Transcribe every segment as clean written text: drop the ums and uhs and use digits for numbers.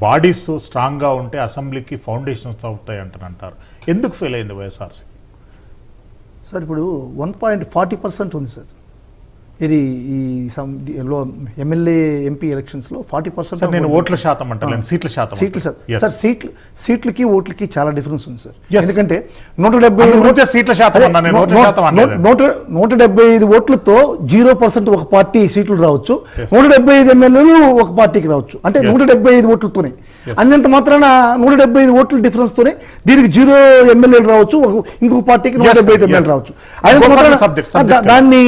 Bodies స్ట్రాంగ్గా ఉంటే అసెంబ్లీకి ఫౌండేషన్స్ అవుతాయి అంటారు. ఎందుకు ఫెయిల్ అయింది వైఎస్ఆర్సీ? సార్ ఇప్పుడు 1.40% ఉంది సార్. ఇది ఈ ఎమ్మెల్యే ఎంపీ ఎలక్షన్స్లో 40%. నేను ఓట్ల శాతం అంటాను, సీట్ల శాతం. సార్ సీట్లకి ఓట్లకి చాలా డిఫరెన్స్ ఉంది సార్. ఎందుకంటే 175 సీట్ల శాతం 175 ఓట్లతో 0% ఒక పార్టీ సీట్లు రావచ్చు, 175 ఎమ్మెల్యేలు ఒక పార్టీకి రావచ్చు. అంటే 175 ఓట్లతోనే అన్నంత మాత్రాన 175 ఓట్ల డిఫరెన్స్ తోనే దీనికి 0 ఎమ్మెల్యేలు రావచ్చు, ఇంకొక పార్టీకి 175 ఎమ్మెల్యేలు రావచ్చు. దాన్ని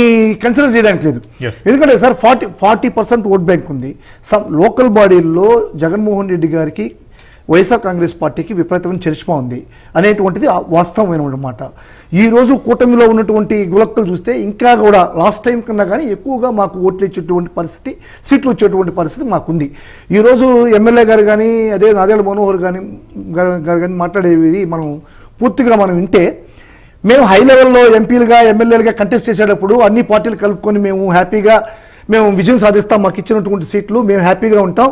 కన్సిడర్ చేయడానికి లేదు. ఎందుకంటే సార్ 40% ఓట్ బ్యాంక్ ఉంది. లోకల్ బాడీల్లో జగన్మోహన్ రెడ్డి గారికి వైఎస్ఆర్ కాంగ్రెస్ పార్టీకి విపరీతమైన చరిష్మా ఉంది అనేటువంటిది వాస్తవమైన మాట. ఈ రోజు కూటమిలో ఉన్నటువంటి గులక్కలు చూస్తే ఇంకా కూడా లాస్ట్ టైం కన్నా కానీ ఎక్కువగా మాకు ఓట్లు ఇచ్చేటువంటి పరిస్థితి, సీట్లు వచ్చేటువంటి పరిస్థితి మాకుంది. ఈరోజు ఎమ్మెల్యే గారు కానీ అదే నాదేళ్ల మనోహర్ గారు కానీ మాట్లాడేది మనం పూర్తిగా మనం వింటే, మేము హై లెవెల్లో ఎంపీలుగా ఎమ్మెల్యేలుగా కంటెస్ట్ చేసేటప్పుడు అన్ని పార్టీలు కలుపుకొని మేము హ్యాపీగా విజయం సాధిస్తాం, మాకు ఇచ్చినటువంటి సీట్లు మేము హ్యాపీగా ఉంటాం.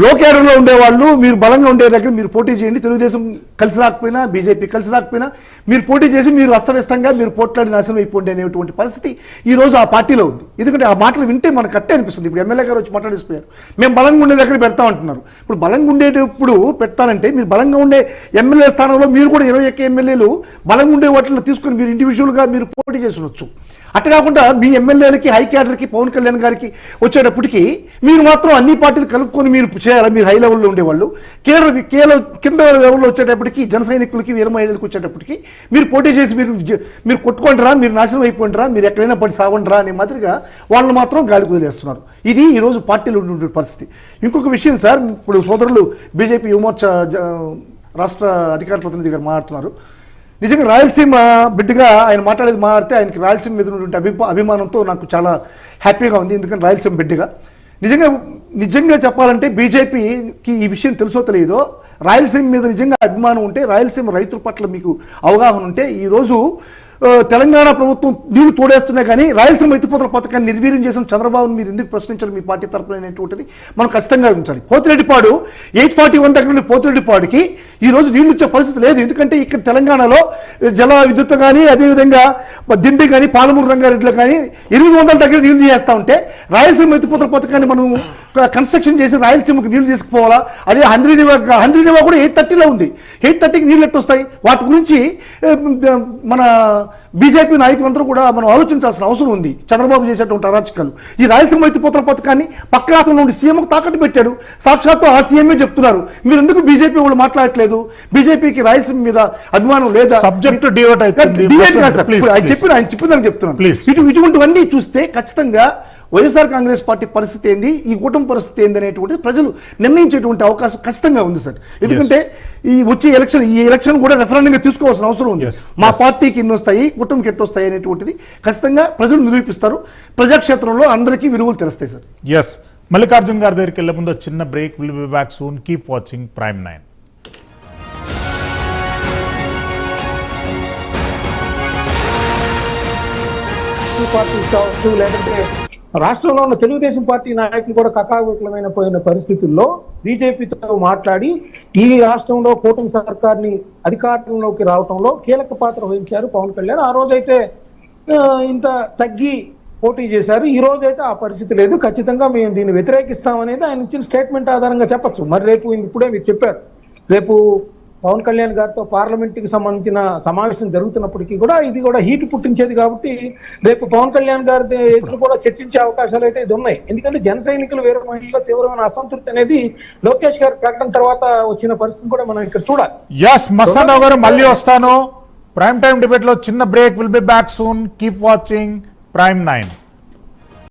లో క్యాడర్లో ఉండేవాళ్ళు మీరు బలంగా ఉండే దగ్గర మీరు పోటీ చేయండి, తెలుగుదేశం కలిసి రాకపోయినా బీజేపీ కలిసి రాకపోయినా మీరు పోటీ చేసి మీరు అస్తవ్యస్తంగా మీరు పోట్లాడి నాశనం అయిపోండి అనేటువంటి పరిస్థితి ఈ రోజు ఆ పార్టీలో ఉంది. ఎందుకంటే ఆ మాటలు వింటే మనకు కట్టే అనిపిస్తుంది. ఇప్పుడు ఎమ్మెల్యే గారు వచ్చి మాట్లాడేసిపోయారు, మేము బలంగా ఉండే దగ్గర పెడతా అంటున్నారు. ఇప్పుడు బలంగా ఉండేటప్పుడు పెడతానంటే మీరు బలంగా ఉండే ఎమ్మెల్యే స్థానంలో మీరు కూడా 21 ఎమ్మెల్యేలు బలంగా ఉండే వాటిలో తీసుకుని మీరు ఇండివిజువల్గా మీరు పోటీ చేసి ఉండొచ్చు. అట్లా కాకుండా మీ ఎమ్మెల్యేలకి హై క్యాడర్కి పవన్ కళ్యాణ్ గారికి వచ్చేటప్పటికి మీరు మాత్రం అన్ని పార్టీలు కలుపుకొని మీరు చేయాలి. మీరు హై లెవెల్లో ఉండేవాళ్ళు కింద లెవెల్లో వచ్చేటప్పటికి జన సైనికులకి వీర మహిళలకు వచ్చేటప్పటికి మీరు పోటీ చేసి మీరు కొట్టుకుంటారా, మీరు నాశనం అయిపోయింటారా, మీరు ఎక్కడైనా పడి సాగుంటారా అనే మాదిరిగా వాళ్ళని మాత్రం గాలి కుదిలేస్తున్నారు. ఇది ఈరోజు పార్టీలో ఉన్నటువంటి పరిస్థితి. ఇంకొక విషయం సార్, ఇప్పుడు సోదరులు బీజేపీ యువమోర్చా రాష్ట్ర అధికార ప్రతినిధి గారు మాట్లాడుతున్నారు. నిజంగా రాయలసీమ బిడ్డగా ఆయన మాట్లాడితే ఆయనకి రాయలసీమ మీద ఉన్నటువంటి అభిమానంతో నాకు చాలా హ్యాపీగా ఉంది. ఎందుకంటే రాయలసీమ బిడ్డగా నిజంగా చెప్పాలంటే బీజేపీకి ఈ విషయం తెలుసో తెలియదో, రాయలసీమ మీద నిజంగా అభిమానం ఉంటే, రాయలసీమ రైతుల పట్ల మీకు అవగాహన ఉంటే, ఈరోజు తెలంగాణ ప్రభుత్వం నీళ్లు తోడేస్తున్నా కానీ రాయలసీమ ఎత్తిపోతల పథకాన్ని నిర్వీర్యం చేసిన చంద్రబాబును మీరు ఎందుకు ప్రశ్నించారు మీ పార్టీ తరఫున అనేటువంటిది మనం ఖచ్చితంగా ఉంచాలి. పోతిరెడ్డిపాడు 841 దగ్గర నుండి పోతిరెడ్డిపాడుకి ఈ రోజు నీళ్లు వచ్చే పరిస్థితి లేదు. ఎందుకంటే ఇక్కడ తెలంగాణలో జల విద్యుత్ కానీ అదేవిధంగా దిండి కానీ పాలమూరు రంగారెడ్డిలో కానీ 800 దగ్గర నీళ్లు చేస్తూ ఉంటే రాయలసీమ ఎత్తిపోతల పథకాన్ని మనం కన్స్ట్రక్షన్ చేసి రాయలసీమకు నీళ్లు తీసుకుపోవాలా? అదే హంద్రీనివా కూడా 830లో ఉంది. 830కి నీళ్ళు ఎట్టు వస్తాయి? వాటి గురించి మన బీజేపీ నాయకులందరూ కూడా మనం ఆలోచించాల్సిన అవసరం ఉంది. చంద్రబాబు చేసేటువంటి అరాచకాలు, ఈ రాయలసీమ ఎత్తిపోతల పథకాన్ని పక్క రాష్ట్రంలో ఉండి సీఎంకు తాకట్టు పెట్టాడు. సాక్షాత్తు ఆ సీఎంఏ చెప్తున్నారు. మీరు ఎందుకు బీజేపీ వాళ్ళు మాట్లాడట్లేదు? బీజేపీకి రాయలసీమ మీద అభిమానం లేదా? సబ్జెక్ట్ ఆయన చెప్పిందని చెప్తున్నాను. ఇటువంటివన్నీ చూస్తే ఖచ్చితంగా వైఎస్ఆర్ కాంగ్రెస్ పార్టీ పరిస్థితి ఏంది, ఈ కూటమి పరిస్థితి ఏంది అనేటువంటిది ప్రజలు నిర్ణయించేటువంటి అవకాశం ఖచ్చితంగా ఉంది సార్. ఎందుకంటే ఈ ఎలక్షన్ కూడా రెఫరెండంగా తీసుకోవాల్సిన అవసరం ఉంది. మా పార్టీకి ఎన్ని వస్తాయి, కూటమికి ఎట్టు వస్తాయి అనేటువంటిది ఖచ్చితంగా ప్రజలు నిరూపిస్తారు. ప్రజాక్షేత్రంలో అందరికీ విలువలు తెలుస్తాయి సార్. ఎస్, మల్లికార్జున్ గారి దగ్గరికి వెళ్ళే ముందు చిన్న break. Will be back soon. Keep watching prime 9. Parties కావచ్చు, లేదంటే రాష్ట్రంలో ఉన్న తెలుగుదేశం పార్టీ నాయకులు కూడా కకావికలమైన పోయిన పరిస్థితుల్లో బీజేపీతో మాట్లాడి ఈ రాష్ట్రంలో కూటమి సర్కార్ని అధికారంలోకి రావడంలో కీలక పాత్ర వహించారు పవన్ కళ్యాణ్. ఆ రోజైతే ఇంత తగ్గి పోటీ చేశారు. ఈ రోజైతే ఆ పరిస్థితి లేదు. ఖచ్చితంగా మేము దీన్ని వ్యతిరేకిస్తామనేది ఆయన ఇచ్చిన స్టేట్మెంట్ ఆధారంగా చెప్పచ్చు. మరి రేపు ఇప్పుడే మీరు చెప్పారు, రేపు పవన్ కళ్యాణ్ గారితో పార్లమెంట్కి సంబంధించిన సమావేశం జరుగుతున్నప్పటికీ కూడా ఇది కూడా హీట్ పుట్టించేది. కాబట్టి రేపు పవన్ కళ్యాణ్ గారి ఎదురు కూడా చర్చించే అవకాశాలు అయితే ఇది ఉన్నాయి. ఎందుకంటే జన సైనికులు వేరే మహిళల్లో తీవ్రమైన అసంతృప్తి అనేది లోకేష్ గారి ప్రకటన తర్వాత వచ్చిన పరిస్థితిని కూడా మనం ఇక్కడ చూడాలి. ఎస్, మస్తాన్ గారు మళ్ళీ వస్తాను. ప్రైమ్ టైం డిబేట్ లో చిన్న break. Will be back soon. Keep watching prime 9.